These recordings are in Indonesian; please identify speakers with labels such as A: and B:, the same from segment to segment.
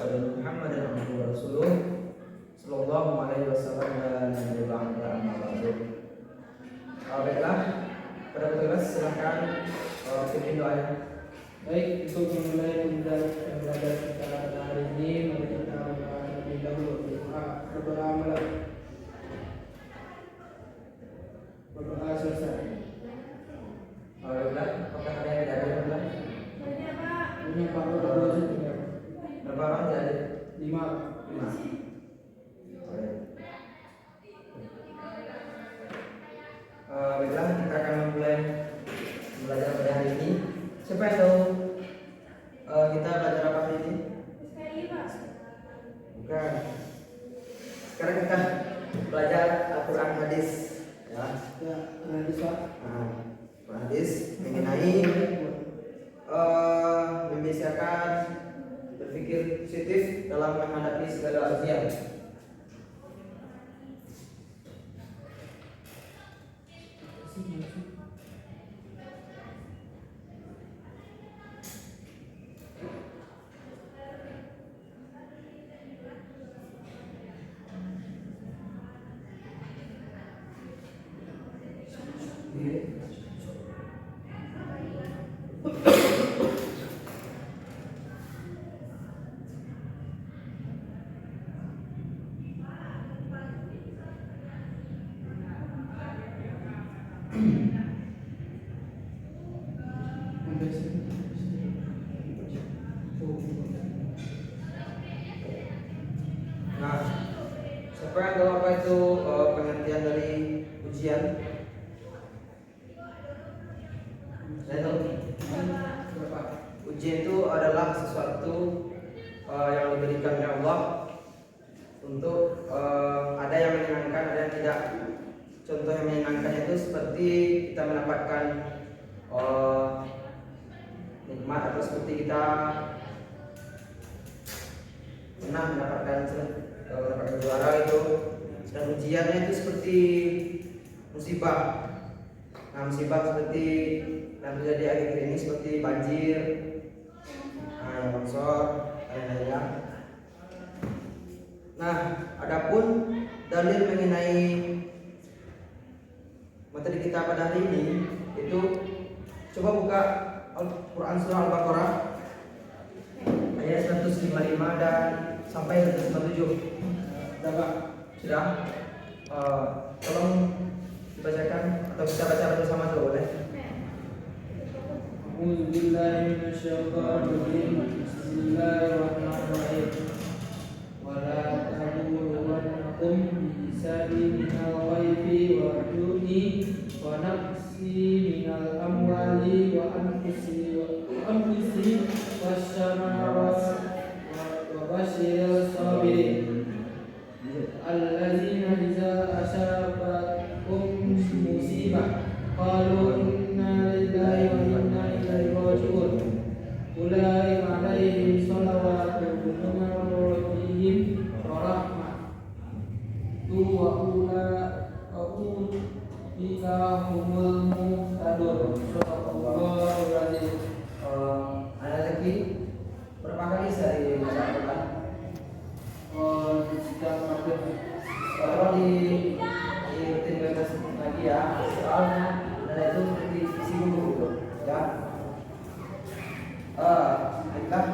A: asyhadu Muhammadan abduhu wa rasuluh sallallahu alaihi wasallam dan nabi ba'da amma ba'du. Baiklah, pada petugas silakan pimpin doanya.
B: Baik, untuk memulai pembelajaran kita pada hari ini, mari kita terlebih dahulu berdoa. Berdoa selesai.
A: Baiklah, apakah ada yang tidak ada bulan?
B: Punya Pak berdoa juga.
A: Berapa orang tidak ada?
B: 5.
A: Baiklah, kita akan memulai belajar pada hari ini. Siapa yang tahu kita belajar apa hari ini? Bukan. Sekarang kita belajar Al-Quran hadis. Ya,
B: Hadis Pak.
A: Quran hadis mengenai membiasakan berpikir positif dalam menghadapi segala ujian. Nah, siapa yang tahu apa itu pengertian dari ujian? Saya tahu. Ujian itu adalah sesuatu yang diberikan oleh Allah untuk ada yang menyenangkan, ada yang tidak. Contoh yang menyenangkan itu seperti kita mendapatkan nikmat, atau seperti kita pernah mendapatkan juara itu. Dan ujiannya itu seperti musibah. Nah, musibah seperti yang terjadi akhir-akhir ini seperti banjir, longsor, lain-lainnya. Nah, adapun dalil mengenai materi kita pada hari ini itu, coba buka Al-Quran surah Al-Baqarah ayat 155 dan sampai 157. Sudah? Tolong dibacakan atau kita baca bersama tuh, boleh?
B: Bismillahirrahmanirrahim. Wala tahuluwannakum bisari minal ghaibi wa juni wa nafsi minal amwali wa anfusi wasyamarati wa basyiril sabirin alladzina idza asabatum musibah qalu inna lillahi wa inna ilaihi raji'un ulaika alaihim shalawatu min rabbihim wa rahmah wa ulaika humul muhtadun. Subhanallahu alazim.
A: Ada lagi berapa kali saya baca Al-Quran?
B: Setiap maghrib.
A: Kalau diikutin lagi ya, soalnya dan itu seperti isi buku gitu, ya. Baiklah.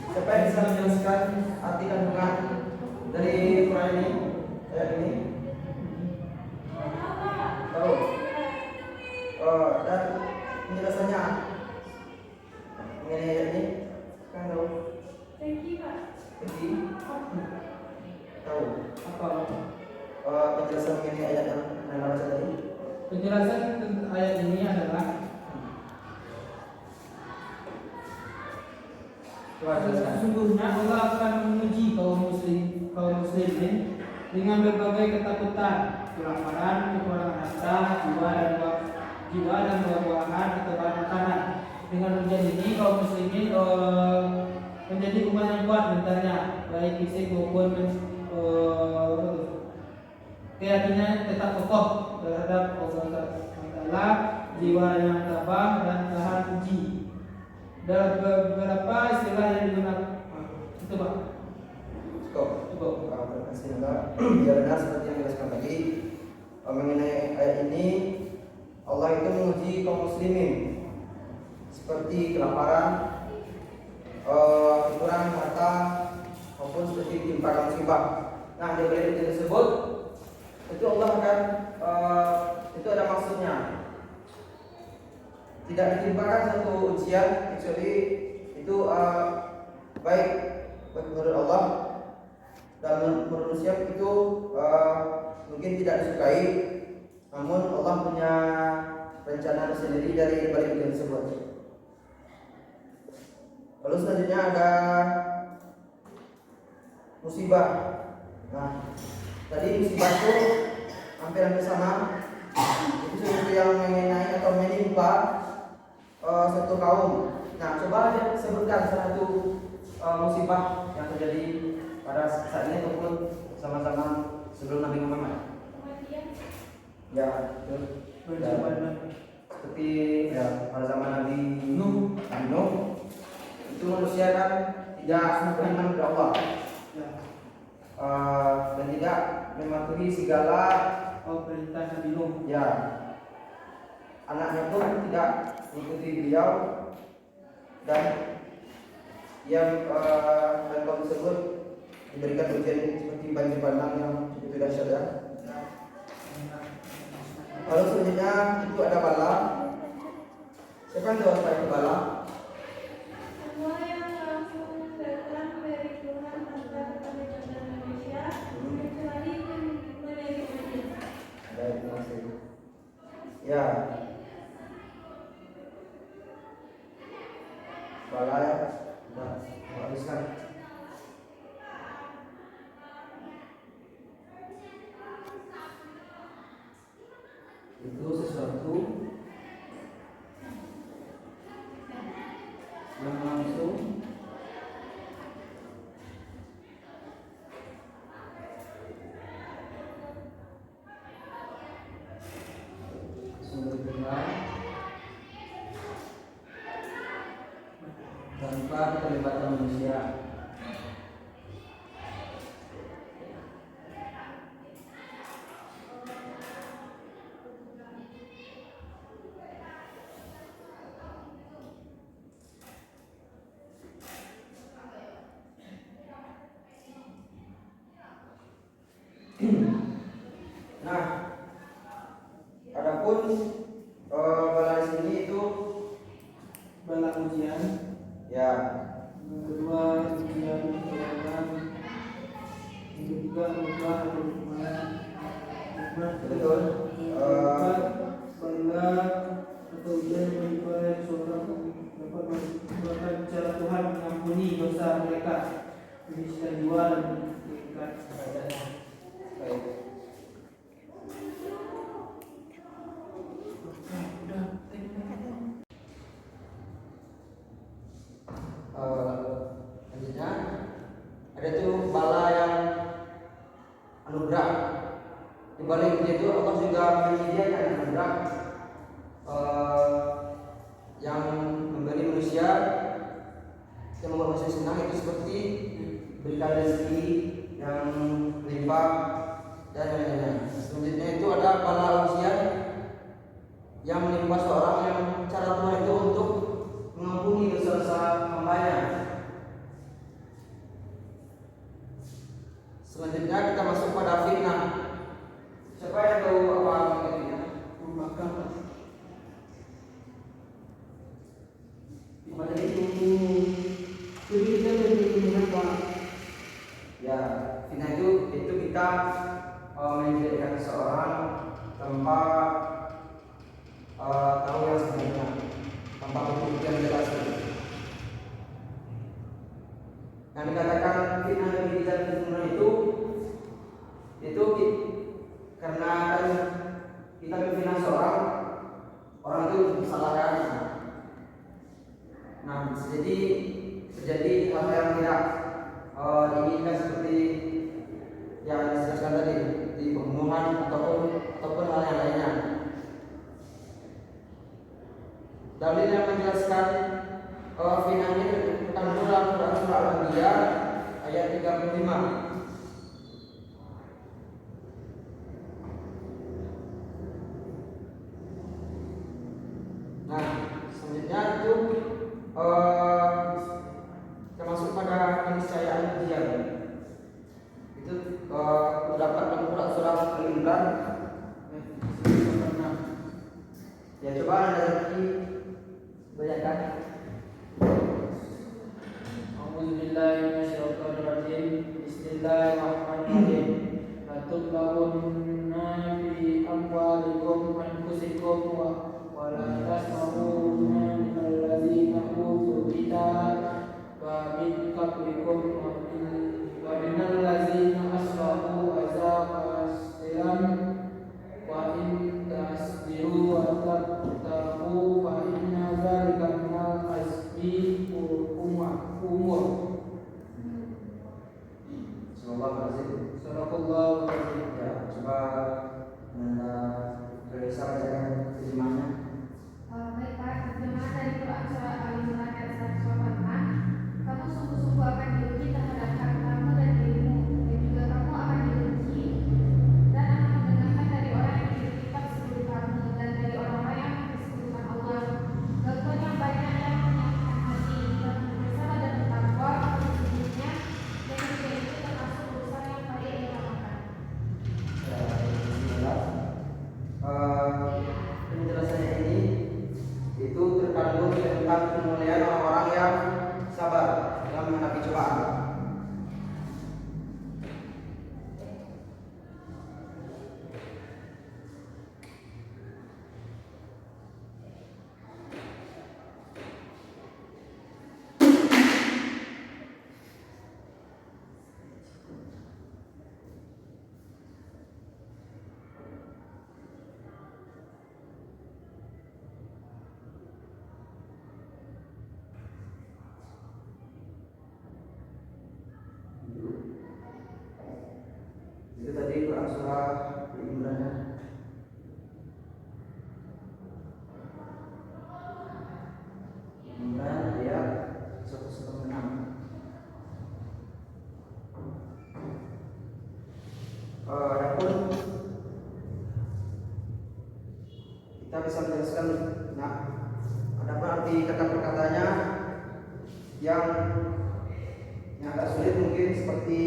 A: Siapa yang bisa menjelaskan arti kandungan dari Quran ini? Ayat ini? Tahu? Dan penjelasannya mengenai ayat ini? Kan tahu? Jadi tahu
B: Apa?
A: penjelasan mengenai ayat yang Anda baca tadi?
B: Penjelasan tentang ayat ini adalah sesungguhnya Allah akan menguji kaum muslimin dengan berbagai ketakutan, kelaparan, kekurangan harta, jiwa dan buah-buahan atau bahan makanan. Dengan ujian ini kaum muslimin menjadi umat yang kuat mentalnya, baik fisik maupun keyakinan tetap kokoh terhadap Allah Taala, jiwa yang tabah dan tahan uji. dalam beberapa istilah yang digunakan. Itu Pak.
A: Cukup. Terima kasih Anda. Ya benar seperti yang dijelaskan tadi mengenai ayat ini, Allah itu menguji kaum muslimin seperti kelaparan, kekurangan harta, maupun seperti timpakan musibah. Nah, dari ayat tersebut itu Allah akan itu ada maksudnya. Tidak ditimpakan satu ujian kecuali itu baik menurut Allah dan menurut manusia itu mungkin tidak disukai, namun Allah punya rencana sendiri dari balik ujian tersebut. Lalu selanjutnya ada musibah. Nah, tadi musibah itu hampir sama. Itu sesuatu yang mengenai atau menimpa satu kaum. Nah, coba aja sebutkan satu musibah yang terjadi pada saat ini ataupun sama-sama sebelum Nabi Muhammad. Ya, seperti ya pada zaman Nabi Nuh, itu manusia kan tidak beriman kepada Allah dan tidak mematuhi segala
B: perintah Nabi Nuh.
A: Ya, anaknya pun tidak mengikuti beliau dan yang dan kaum tersebut diberikan ujian seperti banjir bandang yang begitu dahsyat ya. Lalu selanjutnya itu ada bala. Siapa yang tahu apa itu bala?
C: Semua yang langsung datang dari Tuhan tanpa keterlibatan manusia, kecuali menerimanya.
A: Baik, terima kasih. Ya, bala ya, habiskan. Itu sesuatu yang langsung sumber benar tanpa keterlibatan manusia. Nah, adapun bala di sini itu
B: Bala ujian.
A: ya
B: Yang kedua ujian kebenaran. Yang ketiga ubah atau hukuman.
A: betul.
B: Bala atau ujian menimpa seorang dapat menyebabkan cara Tuhan mengampuni dosa mereka, menyisihkan jiwa dan meningkatkan derajatnya.
A: Baik. Selanjutnya ada tuh bala yang anugerah. Di balik itu Allah juga menyediakan anugerah yang memberi manusia yang membuat manusia senang, itu seperti berikan rezeki yang melimpah dan lain-lainnya. Selanjutnya itu ada bala ujian yang menimpa seorang yang cara Tuhan itu untuk mengampuni dosa-dosa hambanya. Selanjutnya kita masuk pada fitnah. Siapa yang tahu apa fitnah?
B: Merupakan
A: Pada itu
B: kita berpikir bahwa
A: ya, fitnah itu kita menjadikan seseorang tanpa tahu yang sebenarnya, tanpa pembuktian jelas. Yang dikatakan fitnah yang dijadikan fitnah itu karena kan kita memfitnah seorang, orang itu disalahkan. Nah, bisa jadi terjadi hal yang tidak diinginkan seperti yang dijelaskan tadi di pembunuhan ataupun hal yang lainnya. Dalil yang menjelaskan Al-Anbiya ayat 35. Nah, selanjutnya itu termasuk pada keniscayaan ujian. Itu terdapat dalam surat Al-Imran. Ya, coba Anda lagi bacakan.
B: A'udzubillahi minasyaitonirrajim. Bismillahirrahmanirrahim. Latublawunna fi amwalikum anfusikum wa la tasma'unna minal ladzina utul kitab wa min qablikum wa minal ladzina asrafu azabun wa in tasbiru wa tattaqu fa inna dzalika minal azmi umur. Sadaqallahu alazim.
A: Ya, coba Anda bisa bacakan terjemahannya.
C: Baik Pak, terjemahan dari Quran Surah Al-Imran ayat 186. Kamu sungguh-sungguh akan diuji terhadap hartamu dan dirimu, dan juga kamu akan diuji dan akan mendengarkan dari orang yang diberi kitab sebelum kamu dan dari orang-orang yang bersekutukan Allah. Gangguan yang banyak yang menyakitkan hati, dan bersalah dan bertakwa pada dirinya, dan juga itu termasuk urusan yang paling diutamakan.
A: Ya, bismillah. Penjelasannya ini itu terkandung tentang kemuliaan orang-orang yang sabar dalam menghadapi cobaan. Itu tadi Quran surah Al-Imran. Imran ayat 196. Adapun kita bisa menjelaskan, nah, adapun arti kata perkataannya yang agak sulit mungkin seperti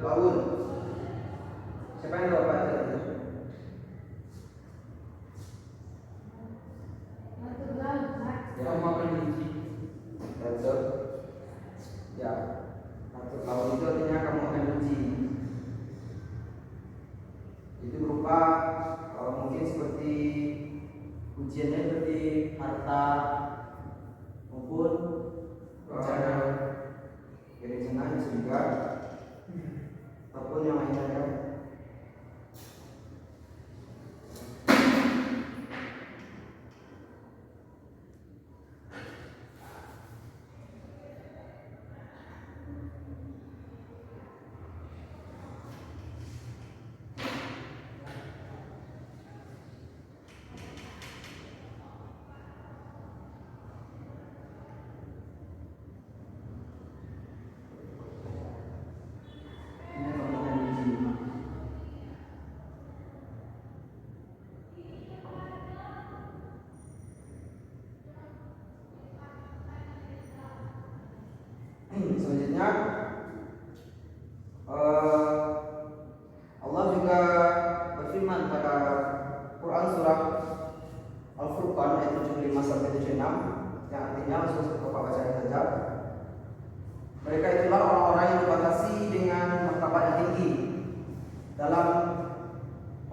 A: laun. Siapa yang tahu apa itu?
B: Kamu akan diuji.
A: Betul. Ya, laun itu artinya kamu akan diuji. Itu berupa mungkin seperti ujiannya seperti harta maupun keringanan juga ataupun yang lainnya. Ini kamu akan diuji. Selanjutnya Allah juga berfirman pada Quran surah Al-Furqan ayat 75 sampai 76 yang artinya langsung ke Bapak baca saja. Mereka itulah orang-orang yang dibatasi dengan martabat yang tinggi dalam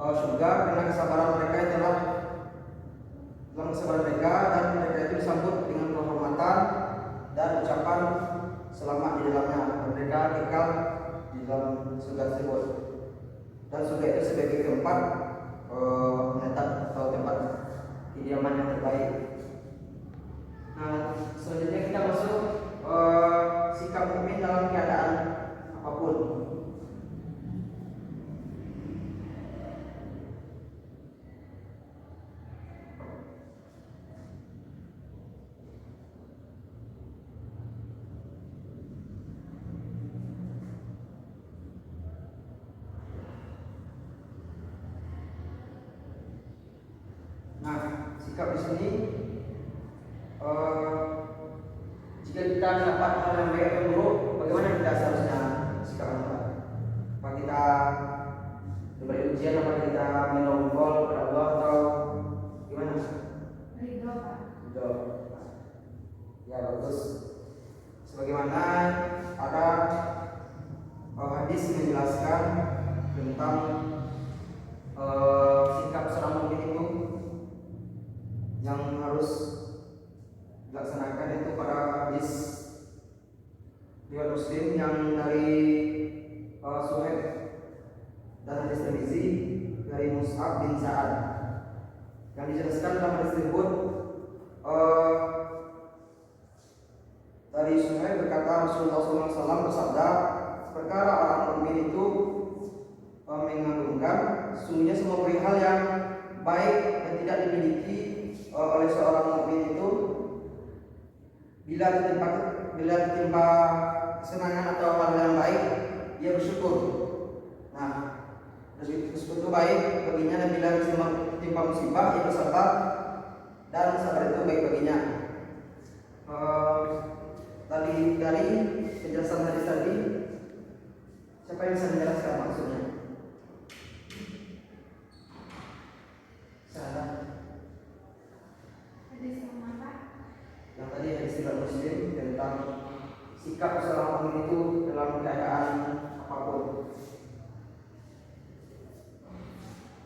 A: surga karena kesabaran mereka itulah dalam kesabaran mereka, dan mereka itu disambut dengan penghormatan dan ucapan selamat di dalamnya. Mereka kekal di dalam surga tersebut, dan surga itu sebagai tempat menetap atau tempat kediaman yang terbaik. Nah, selanjutnya kita masuk sikap mukmin dalam keadaan apapun. sikap di sini, jika kita dapat hal yang baik atau buruk, bagaimana kita seharusnya sikap kita? Apa kita diberi ujian, apa kita menongkol kepada Allah atau gimana?
C: Ridho, Pak.
A: Ridho. Ya bagus. Sebagaimana ada hadis menjelaskan tentang sikap seorang mukmin itu yang harus dilaksanakan, itu pada hadis riwayat Muslim yang dari Suhaib dan hadis Tirmizi dari Mus'ab bin Sa'ad, yang dijelaskan dalam hadis tersebut. Dari Suhaib berkata, Rasulullah SAW bersabda, perkara orang mukmin itu mengagungkan sesungguhnya semua perihal yang baik yang tidak dimiliki oleh seorang mukmin itu, bila ditimpa kesenangan atau hal yang baik, ia bersyukur. Nah, bersyukur itu baik baginya, dan bila ditimpa musibah, ia bersabar, dan sabar itu baik baginya. Tadi dari penjelasan hadis tadi, siapa yang bisa menjelaskan maksudnya? Salah.
C: Hadis yang mana?
A: Yang tadi hadis riwayat Muslim tentang sikap seorang mukmin itu dalam keadaan apapun.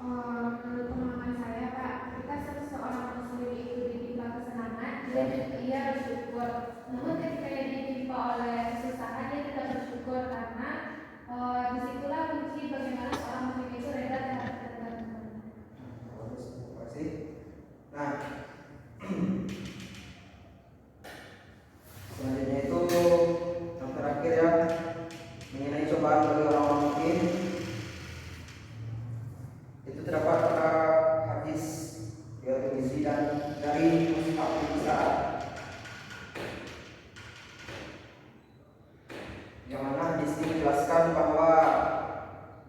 C: Menurut pemahaman saya, Pak, ketika seseorang muslim itu ditimpa kesenangan, ia bersyukur. Namun ketika ia ditimpa oleh kesusahan, dia tidak bersyukur, karena disitulah kunci bagaimana seorang muslim itu reda terhadap ketentuan.
A: Bagus, terima kasih. Nah, selanjutnya itu yang terakhir ya, mengenai cobaan bagi orang mukmin. Itu terdapat pada hadis riwayat Tirmizi dan dari Mus'ab bin Sa'ad, yang mana hadis ini menjelaskan bahwa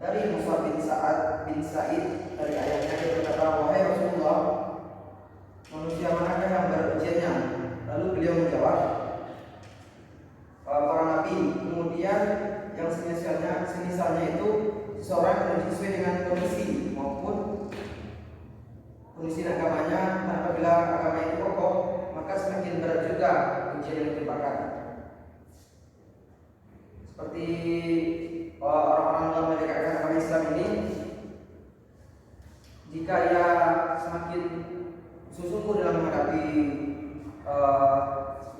A: dari Mus'ab bin Sa'id dari ayahnya, dia berkata, wahai Rasulullah, manusia manakah yang berujiannya? Lalu beliau menjawab, para nabi. Kemudian yang semisalnya itu seseorang yang sesuai dengan kondisi maupun kondisi agamanya, dan apabila agama itu kokoh, maka semakin berat juga ujian yang ditimpakan. Seperti orang-orang dalam menegakkan agama Islam ini, jika ia semakin sungguh dalam menghadapi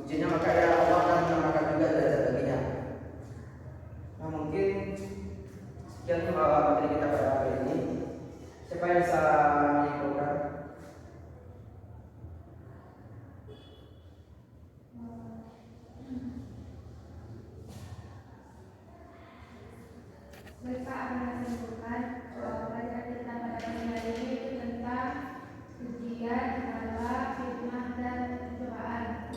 A: ujiannya, maka ya Allah akan menambahkan juga derajat baginya. Nah, mungkin sekian materi kita pada hari ini. Siapa yang bisa menyimpulkan?
C: Bapak akan menyimpulkan pelajaran kita pada pagi hari ini itu tentang ujian, bala, fitnah, dan cobaan.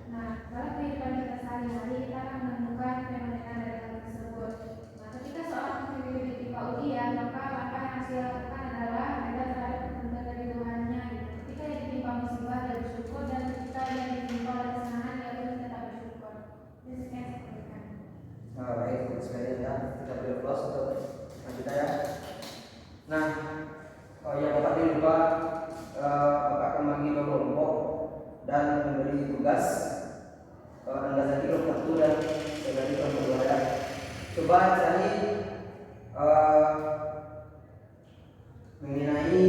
C: Nah, dalam kehidupan kita sehari-hari, kita akan menemukan fenomena dari hal tersebut. Nah, ketika seorang muslim ditimpa ujian, maka langkah yang harus dilakukan adalah reda terhadap ketentuan dari Tuhannya. Ketika dia ditimpa musibah, dia bersyukur, dan ketika dia ditimpa oleh kesenangan, dia pun tetap bersyukur. Ini sekian saya sampaikan.
A: Baik, sekalian ya, kita beri aplaus untuk kita ya. Nah, yang Bapak ini lupa, Bapak akan membagi dua kelompok dan memberi tugas. Anda tadi kelompok satu dan saya tadi kelompok dua ya. Coba cari mengenai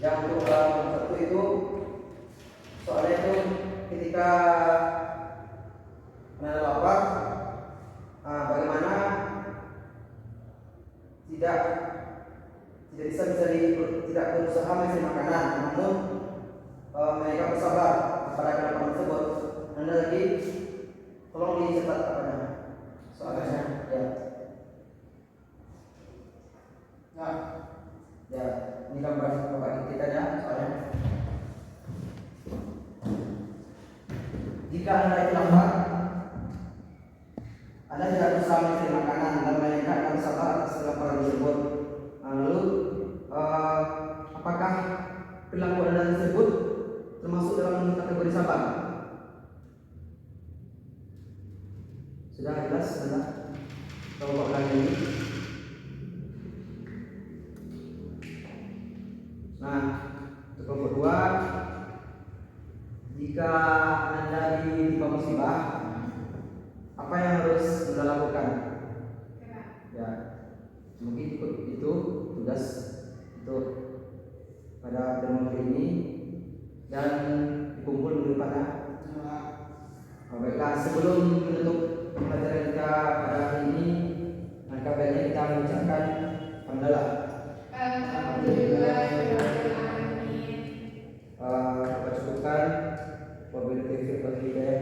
A: yang untuk kelompok satu itu, soalnya itu ketika lapar, bagaimana tidak tidak berusaha mencari makanan, namun mereka bersabar pada kelaparan tersebut. Anda lagi tolong dicatat apanya soalnya ya. Nah, ya ini gambar bapak kita ya soalnya. Jika Anda itu lapar, Anda tidak berusaha mencari makanan, dan mereka akan sabar atas kelaparan tersebut. Lalu tersebut termasuk dalam kategori sabar. Sudah jelas, sudah. Coba ulangi ini. Nah, untuk kelompok 2, jika Anda ditimpa musibah, apa yang harus Anda lakukan? Ya, mungkin itu tugas untuk pada pertemuan ini dan dikumpul di depannya. Baiklah, sebelum menutup pembelajaran kita pada hari ini, maka baiknya kita mengucapkan hamdalah. Kita cukupkan. Wabillahi taufiq wal hidayah.